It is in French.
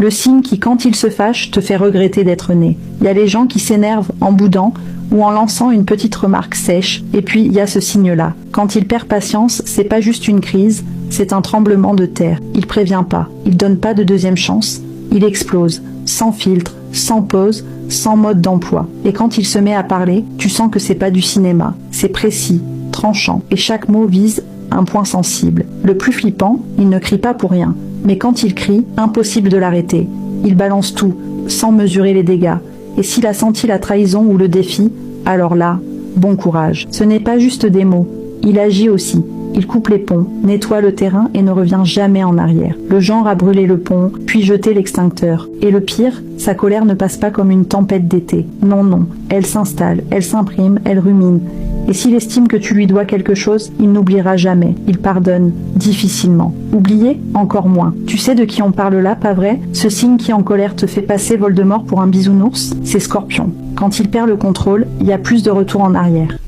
Le signe qui, quand il se fâche, te fait regretter d'être né. Il y a les gens qui s'énervent en boudant ou en lançant une petite remarque sèche, et puis il y a ce signe-là. Quand il perd patience, c'est pas juste une crise, c'est un tremblement de terre. Il prévient pas, il donne pas de deuxième chance, il explose, sans filtre, sans pause, sans mode d'emploi. Et quand il se met à parler, tu sens que c'est pas du cinéma, c'est précis, tranchant, et chaque mot vise un point sensible. Le plus flippant, il ne crie pas pour rien, mais quand il crie, impossible de l'arrêter. Il balance tout, sans mesurer les dégâts. Et s'il a senti la trahison ou le défi, alors là, bon courage. Ce n'est pas juste des mots, il agit aussi. Il coupe les ponts, nettoie le terrain et ne revient jamais en arrière. Le genre a brûlé le pont, puis jeté l'extincteur. Et le pire, sa colère ne passe pas comme une tempête d'été. Non, non, elle s'installe, elle s'imprime, elle rumine. Et s'il estime que tu lui dois quelque chose, il n'oubliera jamais. Il pardonne, difficilement. Oublier, encore moins. Tu sais de qui on parle là, pas vrai? Ce signe qui en colère te fait passer Voldemort pour un bisounours? C'est Scorpion. Quand il perd le contrôle, il y a plus de retour en arrière.